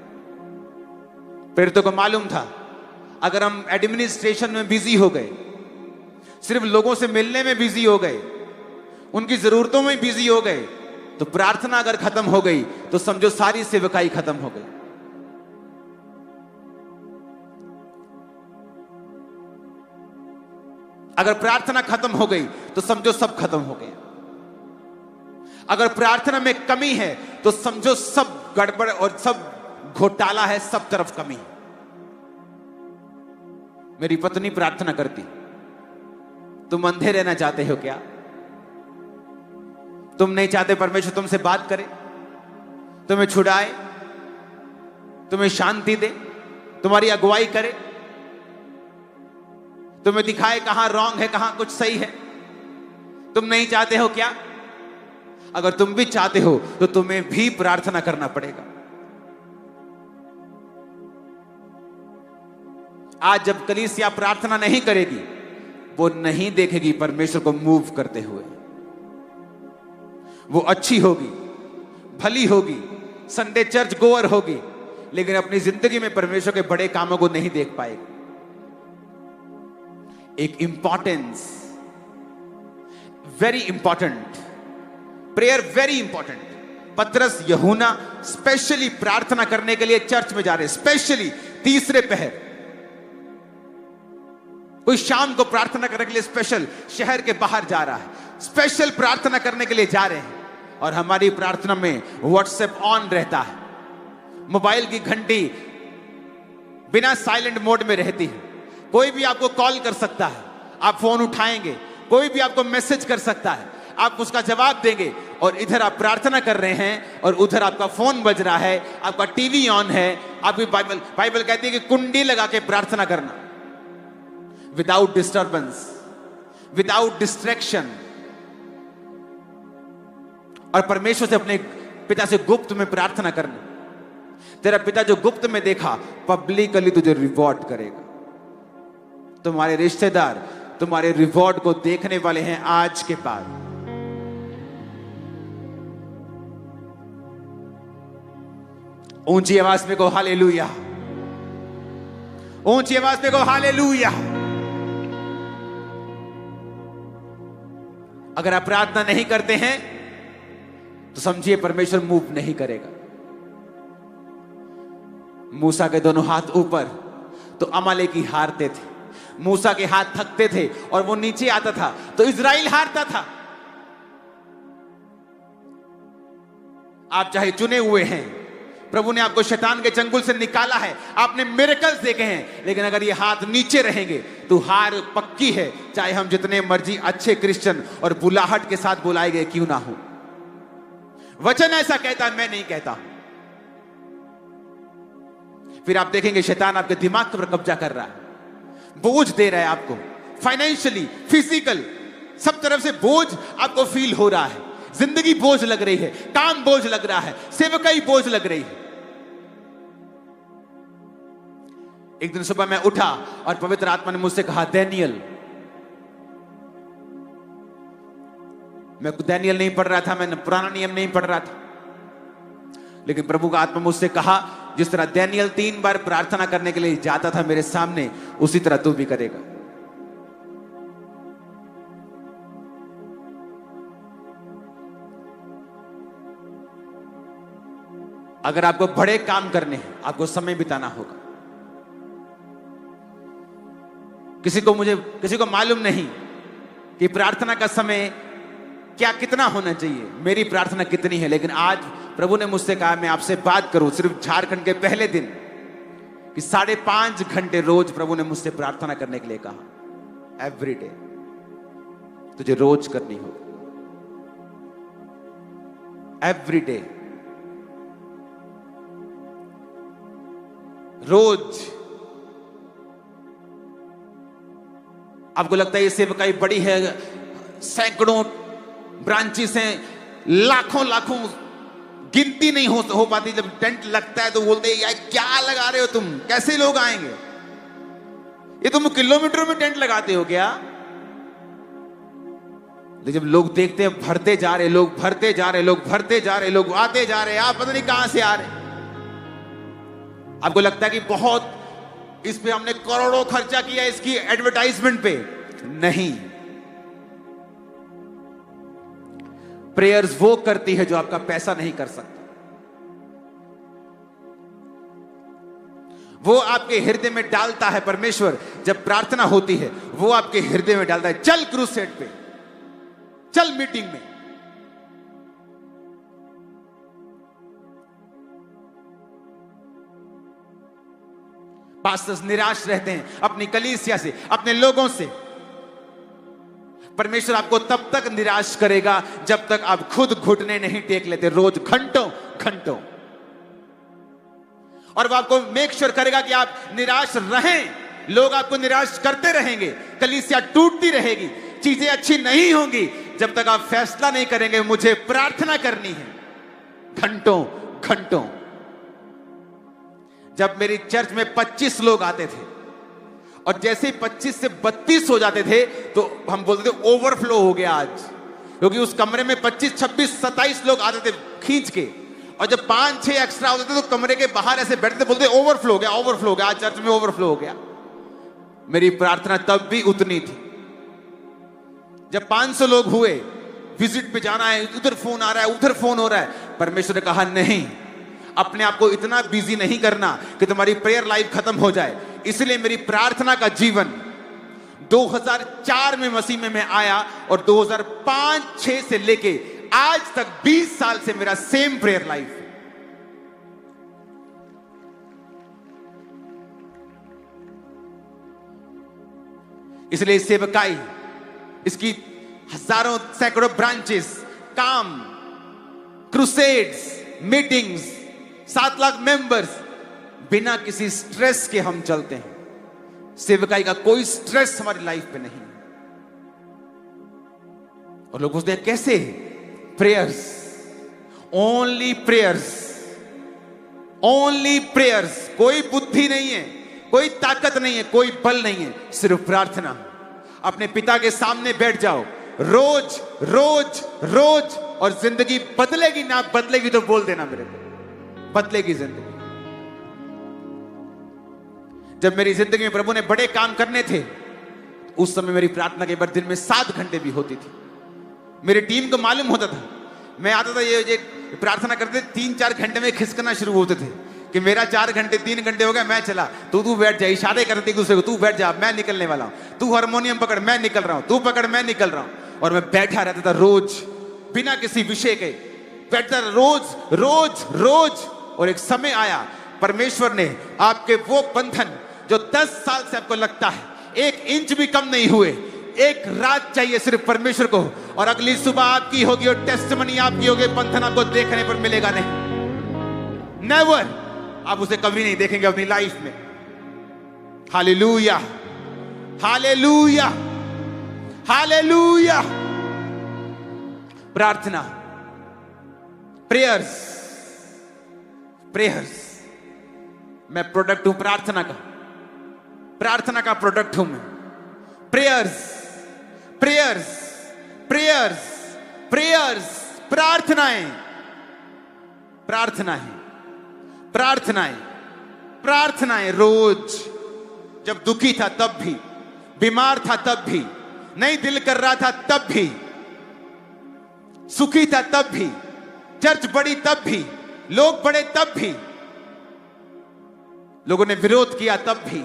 C: प्रेरितों को मालूम था अगर हम एडमिनिस्ट्रेशन में बिजी हो गए, सिर्फ लोगों से मिलने में बिजी हो गए, उनकी जरूरतों में बिजी हो गए, तो प्रार्थना अगर खत्म हो गई तो समझो सारी सेवकाई खत्म हो गई। अगर प्रार्थना खत्म हो गई तो समझो सब खत्म हो गया। अगर प्रार्थना में कमी है तो समझो सब गड़बड़ और सब घोटाला है, सब तरफ कमी है। मेरी पत्नी प्रार्थना करती, तुम अंधे रहना चाहते हो क्या? तुम नहीं चाहते परमेश्वर तुमसे बात करे, तुम्हें छुड़ाए, तुम्हें शांति दे, तुम्हारी अगुवाई करे, तुम्हें दिखाए कहां रॉन्ग है, कहां कुछ सही है? तुम नहीं चाहते हो क्या? अगर तुम भी चाहते हो तो तुम्हें भी प्रार्थना करना पड़ेगा। आज जब कलीसिया प्रार्थना नहीं करेगी, वो नहीं देखेगी परमेश्वर को मूव करते हुए। वो अच्छी होगी, भली होगी, संडे चर्च गोअर होगी, लेकिन अपनी जिंदगी में परमेश्वर के बड़े कामों को नहीं देख पाएगी। एक importance, very important prayer, very important. पतरस यूहन्ना स्पेशली प्रार्थना करने के लिए चर्च में जा रहे हैं, स्पेशली तीसरे पहर। कोई शाम को प्रार्थना करने के लिए स्पेशल शहर के बाहर जा रहा है, स्पेशल प्रार्थना करने के लिए जा रहे हैं। और हमारी प्रार्थना में व्हाट्सएप ऑन रहता है, मोबाइल की घंटी बिना साइलेंट मोड में रहती है। कोई भी आपको कॉल कर सकता है, आप फोन उठाएंगे, कोई भी आपको मैसेज कर सकता है, आप उसका जवाब देंगे। और इधर आप प्रार्थना कर रहे हैं और उधर आपका फोन बज रहा है, आपका टीवी ऑन है। आपकी बाइबल कहती है कि कुंडी लगा के प्रार्थना करना, विदाउट डिस्टर्बेंस, विदाउट डिस्ट्रैक्शन। और परमेश्वर से, अपने पिता से गुप्त में प्रार्थना करना। तेरा पिता जो गुप्त में देखा, पब्लिकली तुझे रिवॉर्ड करेगा। तुम्हारे रिश्तेदार तुम्हारे रिवॉर्ड को देखने वाले हैं आज के बाद। ऊंची आवाज में कहो हालेलुया, ऊंची आवाज में कहो हालेलुया। अगर आप प्रार्थना नहीं करते हैं तो समझिए परमेश्वर मूव नहीं करेगा। मूसा के दोनों हाथ ऊपर तो अमालेकी हारते थे, मूसा के हाथ थकते थे और वो नीचे आता था तो इज़राइल हारता था। आप चाहे चुने हुए हैं, प्रभु ने आपको शैतान के चंगुल से निकाला है, आपने मिरेकल्स देखे हैं, लेकिन अगर ये हाथ नीचे रहेंगे तो हार पक्की है, चाहे हम जितने मर्जी अच्छे क्रिश्चियन और बुलाहट के साथ बुलाए गए क्यों ना हो। वचन ऐसा कहता है, मैं नहीं कहता। फिर आप देखेंगे शैतान आपके दिमाग पर कब्जा कर रहा है, बोझ दे रहा है आपको, फाइनेंशियली, फिजिकल, सब तरफ से बोझ आपको फील हो रहा है। जिंदगी बोझ लग रही है, काम बोझ लग रहा है, सेवकाई बोझ लग रही है। एक दिन सुबह मैं उठा और पवित्र आत्मा ने मुझसे कहा, डैनियल। मैं डैनियल नहीं पढ़ रहा था, मैं पुराना नियम नहीं पढ़ रहा था, लेकिन प्रभु का आत्मा मुझसे कहा, जिस तरह डैनियल 3 बार प्रार्थना करने के लिए जाता था मेरे सामने, उसी तरह तू भी करेगा। अगर आपको बड़े काम करने हैं, आपको समय बिताना होगा। किसी को मालूम नहीं कि प्रार्थना का समय क्या कितना होना चाहिए, मेरी प्रार्थना कितनी है, लेकिन आज प्रभु ने मुझसे कहा मैं आपसे बात करूं सिर्फ झारखंड के पहले दिन कि 5.5 घंटे रोज प्रभु ने मुझसे प्रार्थना करने के लिए कहा। एवरी डे तुझे रोज करनी होगी, एवरी डे, रोज। आपको लगता है ये सेवकाई बड़ी है, सैकड़ों ब्रांचेस हैं, लाखों गिनती नहीं हो पाती। जब टेंट लगता है तो बोलते हैं यार क्या लगा रहे हो तुम, कैसे लोग आएंगे, ये तुम किलोमीटर में टेंट लगाते हो क्या? लेकिन जब लोग देखते हैं भरते जा रहे लोग, भरते जा रहे लोग, भरते जा रहे लोग, आते जा रहे, आप पता नहीं कहां से आ रहे। आपको लगता है कि बहुत इस पे हमने करोड़ों खर्चा किया इसकी एडवर्टाइजमेंट पे, नहीं। प्रेयर्स वो करती है जो आपका पैसा नहीं कर सकता। वो आपके हृदय में डालता है परमेश्वर। जब प्रार्थना होती है वो आपके हृदय में डालता है, चल क्रूसेड पे, चल मीटिंग में। पास्टर्स निराश रहते हैं अपनी कलीसिया से, अपने लोगों से। परमेश्वर आपको तब तक निराश करेगा जब तक आप खुद घुटने नहीं टेक लेते, रोज घंटों घंटों। और वो आपको मेक श्योर करेगा कि आप निराश रहें। लोग आपको निराश करते रहेंगे, कलीसिया टूटती रहेगी, चीजें अच्छी नहीं होंगी जब तक आप फैसला नहीं करेंगे मुझे प्रार्थना करनी है। घंटों घंटों। जब मेरी चर्च में 25 लोग आते थे और जैसे ही 25 से 32 हो जाते थे तो हम बोलते थे ओवरफ्लो हो गया आज, क्योंकि उस कमरे में 25, 26, 27 लोग आते थे खींच के, और जब 5-6 एक्स्ट्रा होते थे तो कमरे के बाहर ऐसे बैठते बोलते ओवरफ्लो हो गया, ओवरफ्लो हो गया, आज चर्च में ओवरफ्लो हो गया। मेरी प्रार्थना तब भी उतनी थी। जब 500 लोग हुए, विजिट पे जाना है, उधर फोन आ रहा है, उधर फोन हो रहा है, परमेश्वर ने कहा नहीं, अपने आप को इतना बिजी नहीं करना कि तुम्हारी प्रेयर लाइफ खत्म हो जाए। इसलिए मेरी प्रार्थना का जीवन 2004 में मसीह में मैं आया और 2005-6 से लेके आज तक 20 साल से मेरा सेम प्रेयर लाइफ है। इसलिए सेवकाई, इसकी हजारों सैकड़ों ब्रांचेस, काम, क्रूसेड्स, मीटिंग्स, 7 लाख मेंबर्स, बिना किसी स्ट्रेस के हम चलते हैं। सेवकाई का कोई स्ट्रेस हमारी लाइफ पे नहीं। और लोग पूछते हैं कैसे? Prayers, only prayers, only prayers. कोई बुद्धि नहीं है, कोई ताकत नहीं है, कोई बल नहीं है, सिर्फ प्रार्थना। अपने पिता के सामने बैठ जाओ रोज रोज रोज, और जिंदगी बदलेगी ना बदलेगी तो बोल देना मेरे को, बदलेगी जिंदगी। जब मेरी जिंदगी में प्रभु ने बड़े काम करने थे, उस समय मेरी प्रार्थना के बाद दिन में 7 घंटे भी होती थी। मेरी टीम को मालूम होता था, मैं आता था ये प्रार्थना करते 3-4 घंटे में खिसकना शुरू होते थे कि मेरा 4 घंटे 3 घंटे हो गया, मैं चला, तू बैठ जा। इशारे करते एक दूसरे को, तू बैठ जा, मैं निकलने वाला हूं, तू हारमोनियम पकड़, मैं निकल रहा हूं, तू पकड़, मैं निकल रहा हूं। और मैं बैठा रहता था रोज, बिना किसी विषय के बैठता था रोज रोज रोज। और एक समय आया, परमेश्वर ने आपके वो बंधन जो 10 साल से आपको लगता है 1 इंच भी कम नहीं हुए, एक रात चाहिए सिर्फ परमेश्वर को, और अगली सुबह आपकी होगी और टेस्टिमनी आपकी होगी, बंधन आपको देखने पर मिलेगा नहीं, नेवर। आप उसे कभी नहीं देखेंगे अपनी लाइफ में। Hallelujah, hallelujah, hallelujah. प्रार्थना, प्रेयर्स, प्रेयर्स। मैं प्रोडक्ट हूं प्रार्थना का, प्रार्थना का प्रोडक्ट हूं मैं। प्रेयर्स, प्रेयर्स, प्रेयर्स, प्रेयर्स, प्रार्थनाएं, प्रार्थनाएं, प्रार्थनाएं, प्रार्थनाएं रोज। जब दुखी था तब भी, बीमार था तब भी, नहीं दिल कर रहा था तब भी, सुखी था तब भी, चर्च बड़ी तब भी, लोग बड़े तब भी, लोगों ने विरोध किया तब भी,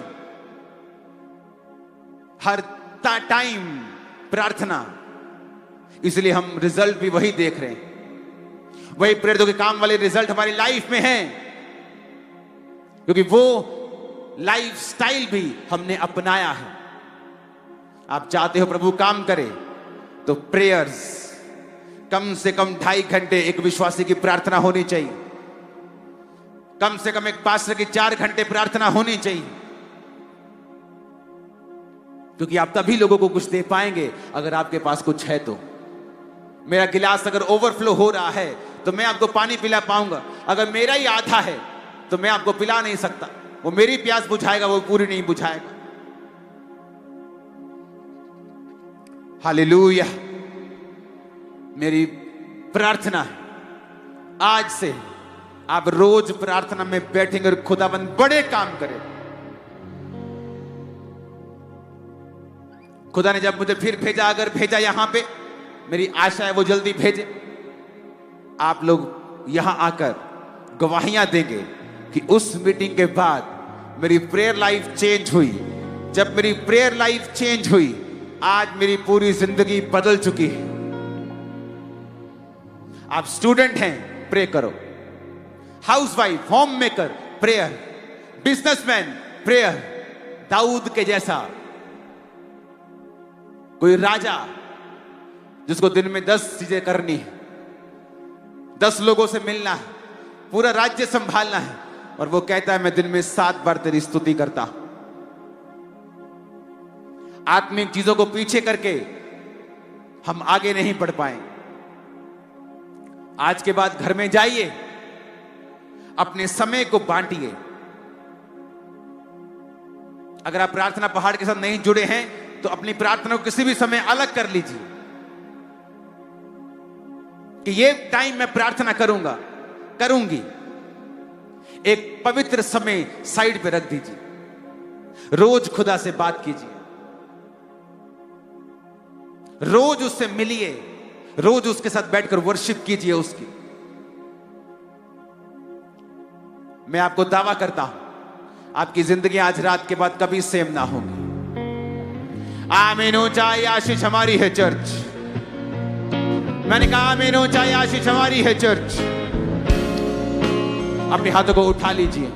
C: हर टाइम प्रार्थना। इसलिए हम रिजल्ट भी वही देख रहे हैं, वही प्रेरितों के काम वाले रिजल्ट हमारी लाइफ में हैं, क्योंकि वो लाइफ स्टाइल भी हमने अपनाया है। आप चाहते हो प्रभु काम करे तो प्रेयर्स, कम से कम 2.5 घंटे एक विश्वासी की प्रार्थना होनी चाहिए, कम से कम एक पास्टर की 4 घंटे प्रार्थना होनी चाहिए, क्योंकि आप तभी लोगों को कुछ दे पाएंगे अगर आपके पास कुछ है तो। मेरा गिलास अगर ओवरफ्लो हो रहा है तो मैं आपको पानी पिला पाऊंगा, अगर मेरा ही आधा है तो मैं आपको पिला नहीं सकता। वो मेरी प्यास बुझाएगा, वो पूरी नहीं बुझाएगा। हालेलुया। मेरी प्रार्थना है आज से आप रोज प्रार्थना में बैठेंगे और खुदाबंद बड़े काम करे। खुदा ने जब मुझे फिर भेजा, अगर भेजा यहां पे, मेरी आशा है वो जल्दी भेजे। आप लोग यहां आकर गवाहियां देंगे कि उस मीटिंग के बाद मेरी प्रेयर लाइफ चेंज हुई। जब मेरी प्रेयर लाइफ चेंज हुई, आज मेरी पूरी जिंदगी बदल चुकी है। आप स्टूडेंट हैं, प्रे करो। Housewife, home maker, prayer. Businessman, prayer Dawood के जैसा कोई राजा जिसको दिन में 10 चीजें करनी है, 10 लोगों से मिलना है, पूरा राज्य संभालना है, और वो कहता है मैं दिन में 7 बार तेरी स्तुति करता हूं। आत्मिक चीजों को पीछे करके हम आगे नहीं बढ़ पाएंगे। आज के बाद घर में जाइए, अपने समय को बांटिए। अगर आप प्रार्थना पहाड़ के साथ नहीं जुड़े हैं तो अपनी प्रार्थना को किसी भी समय अलग कर लीजिए कि ये टाइम मैं प्रार्थना करूंगी। एक पवित्र समय साइड पे रख दीजिए। रोज खुदा से बात कीजिए, रोज उससे मिलिए, रोज उसके साथ बैठकर वर्शिप कीजिए उसकी। मैं आपको दावा करता हूं आपकी जिंदगी आज रात के बाद कभी सेम ना होगी। आमीन। ऊंचाई आशीष हमारी है चर्च। मैंने कहा आमीन। ऊंचाई आशीष हमारी है चर्च। अपने हाथों को उठा लीजिए।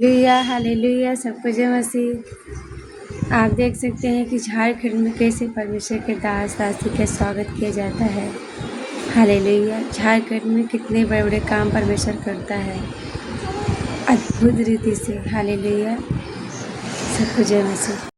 D: हालेलुया हालेलुया, सबको जय मसीह। आप देख सकते हैं कि झारखंड में कैसे परमेश्वर के दास दासी का स्वागत किया जाता है। हालेलुया। झारखंड में कितने बड़े बड़े काम परमेश्वर करता है अद्भुत रीति से। हालेलुया, सबको जय मसीह।